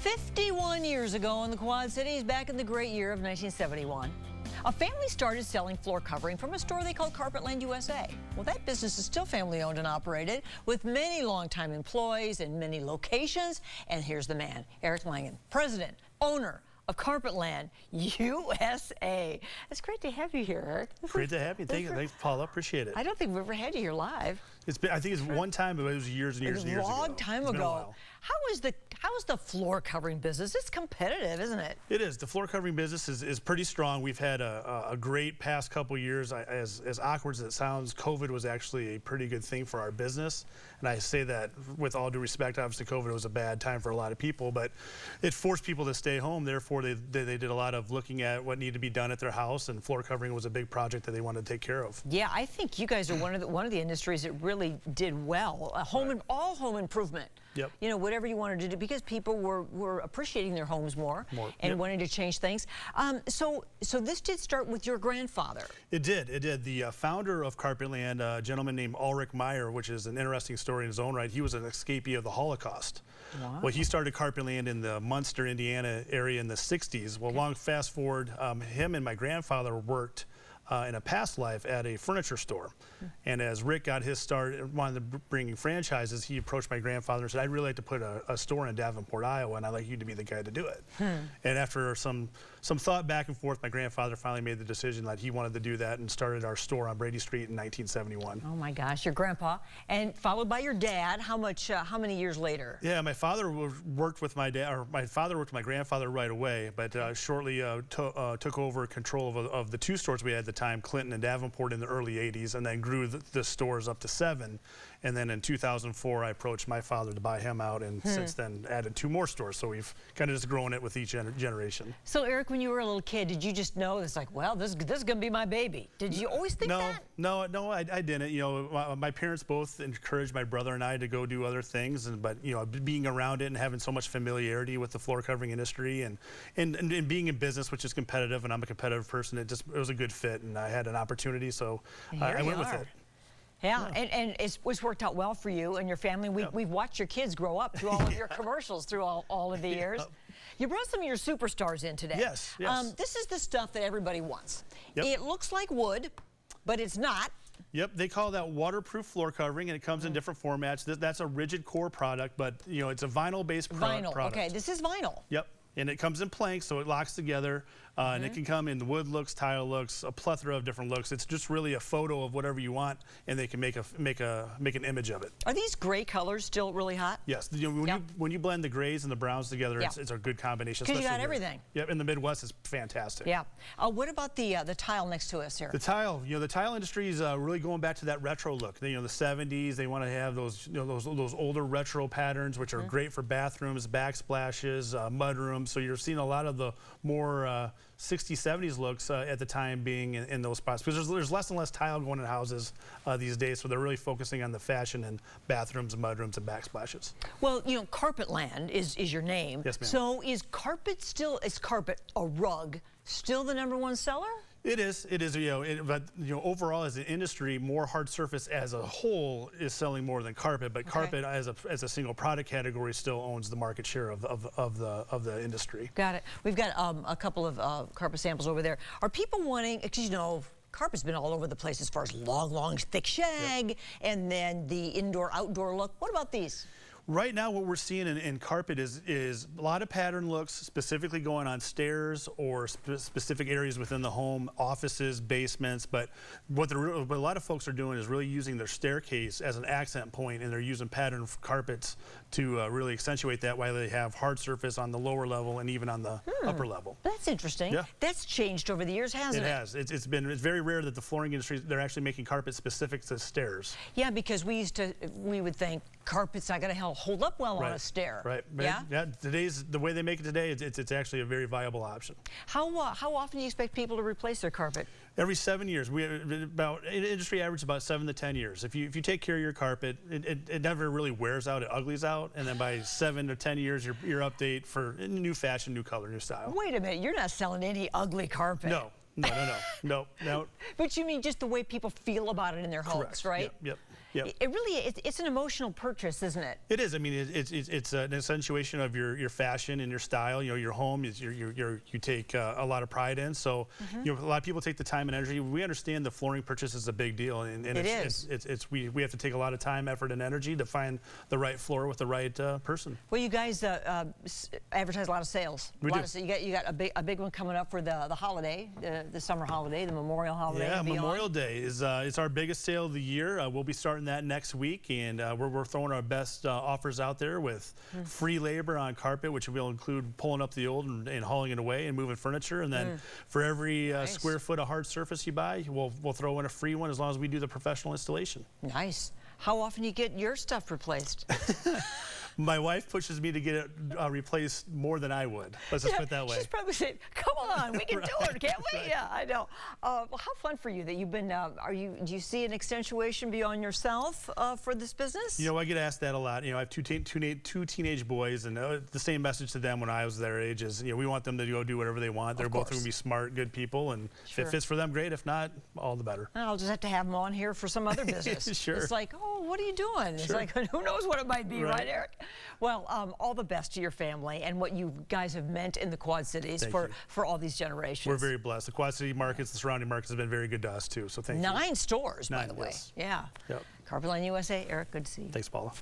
51 years ago in the Quad Cities, back in the great year of 1971, a family started selling floor covering from a store they called Carpetland USA. Well, that business is still family owned and operated with many longtime employees in many locations. And here's the man, Eric Langan, president, owner of Carpetland USA. It's great to have you here, Eric. Great to have you. Thanks, Paula. Appreciate it. I don't think we've ever had you here live. It's been, I think it's one time, but it was years and years and years ago. A long time ago. How is the floor covering business? It's competitive, isn't it? It is. The floor covering business is pretty strong. We've had a great past couple years. As awkward as it sounds, COVID was actually a pretty good thing for our business. And I say that with all due respect. Obviously, COVID was a bad time for a lot of people, but it forced people to stay home. Therefore, they did a lot of looking at what needed to be done at their house, and floor covering was a big project that they wanted to take care of. Yeah, I think you guys are one of the industries that really did well. All home improvement. Yep. You know, whatever you wanted to do, because people were appreciating their homes more and wanting to change things. So this did start with your grandfather. It did. It did. The founder of Carpetland, a gentleman named Ulrich Meyer, which is an interesting story in his own right. He was an escapee of the Holocaust. Wow. Well, he started Carpetland in the Munster, Indiana area in the 60s. Well, long fast forward, him and my grandfather worked in a past life at a furniture store. And as Rick got his start and wanted to bring franchises, he approached my grandfather and said, I'd really like to put a store in Davenport, Iowa, and I'd like you to be the guy to do it. And after some thought back and forth, my grandfather finally made the decision that he wanted to do that and started our store on Brady Street in 1971. Oh my gosh, your grandpa. And followed by your dad. How many years later? Yeah, my father worked with my dad, or my father worked with my grandfather right away, but shortly took over control of the two stores we had at the time, Clinton and Davenport, in the early 80s, and then grew the stores up to 7. And then in 2004, I approached my father to buy him out, and since then added 2 more stores. So we've kind of just grown it with each generation. So Eric, when you were a little kid, did you just know it's like, well, this is going to be my baby? Did you always think that? No, I didn't. You know, my parents both encouraged my brother and I to go do other things, but you know, being around it and having so much familiarity with the floor covering industry and being in business, which is competitive, and I'm a competitive person, it was a good fit, and I had an opportunity, so I went with it. Yeah, and it's worked out well for you and your family. We've watched your kids grow up through all of your commercials through all of the years. You brought some of your superstars in today. Yes. This is the stuff that everybody wants. Yep. It looks like wood, but it's not. Yep, they call that waterproof floor covering, and it comes in different formats. That's a rigid core product, but you know, it's a vinyl-based product. Okay, this is vinyl. Yep. And it comes in planks, so it locks together, and it can come in wood looks, tile looks, a plethora of different looks. It's just really a photo of whatever you want, and they can make an image of it. Are these gray colors still really hot? Yes. You know, when you blend the grays and the browns together, it's a good combination. Because you got everything. Yep. In the Midwest, it's fantastic. Yeah. What about the tile next to us here? The tile. You know, the tile industry is really going back to that retro look. You know, the 70s. They want to have those those older retro patterns, which are great for bathrooms, backsplashes, mudrooms. So you're seeing a lot of the more 60s, 70s looks at the time being in those spots, because there's less and less tile going in houses these days, so they're really focusing on the fashion in bathrooms, mudrooms, and backsplashes. Well, you know, Carpetland is your name. Yes, ma'am. So is carpet, a rug, still the #1 seller? It is. But overall, as an industry, more hard surface as a whole is selling more than carpet. But carpet, as a single product category, still owns the market share of the industry. Got it. We've got a couple of carpet samples over there. Are people wanting? Because you know, carpet's been all over the place as far as long, thick shag, and then the indoor-outdoor look. What about these? Right now, what we're seeing in carpet is a lot of pattern looks, specifically going on stairs or specific areas within the home, offices, basements. But what a lot of folks are doing is really using their staircase as an accent point, and they're using pattern carpets to really accentuate that, while they have hard surface on the lower level and even on the upper level. That's interesting. Yeah. That's changed over the years, hasn't it? It has. It's very rare that the flooring industry, they're actually making carpet specific to stairs. Yeah, because we would think carpet's not going to hold up well on a stair. Right. Yeah. The way they make it today, it's actually a very viable option. How often do you expect people to replace their carpet? Every 7 years. Industry average about 7 to 10 years. If you take care of your carpet, it never really wears out. It uglies out, and then by 7 to 10 years, your update for new fashion, new color, new style. Wait a minute, you're not selling any ugly carpet. No. But you mean just the way people feel about it in their homes, right? Yep. Yep. It really, it's an emotional purchase, isn't it? It is. I mean, it's an accentuation of your fashion and your style. You know, your home is you take a lot of pride in. So, you know, a lot of people take the time and energy. We understand the flooring purchase is a big deal, and we have to take a lot of time, effort, and energy to find the right floor with the right person. Well, you guys advertise a lot of sales. We do. You got a big one coming up for the holiday, the summer holiday, the Memorial holiday. Yeah, and beyond. Memorial Day is it's our biggest sale of the year. We'll be starting that next week, and we're throwing our best offers out there with free labor on carpet, which will include pulling up the old and hauling it away and moving furniture. And then for every square foot of hard surface you buy, we'll throw in a free one as long as we do the professional installation. Nice. How often you get your stuff replaced? My wife pushes me to get it replaced more than I would. Let's just put it that way. She's probably saying, "Come on, we can do it, can't we?" Right. Yeah, I know. Well, how fun for you that you've been. Do you see an accentuation beyond yourself for this business? You know, I get asked that a lot. You know, I have two teenage boys, and the same message to them when I was their age is, you know, we want them to go do whatever they want. They're both going to be smart, good people, and if it fits for them, great. If not, all the better. I'll just have to have them on here for some other business. Sure. It's like, oh, what are you doing? It's like, who knows what it might be, right, Eric? Well, all the best to your family and what you guys have meant in the Quad Cities for all these generations. We're very blessed. The Quad City markets, the surrounding markets have been very good to us too. So thank you. 9 stores, by the way. Yes. Yeah. Yep. Carpetland USA, Eric, good to see you. Thanks, Paula.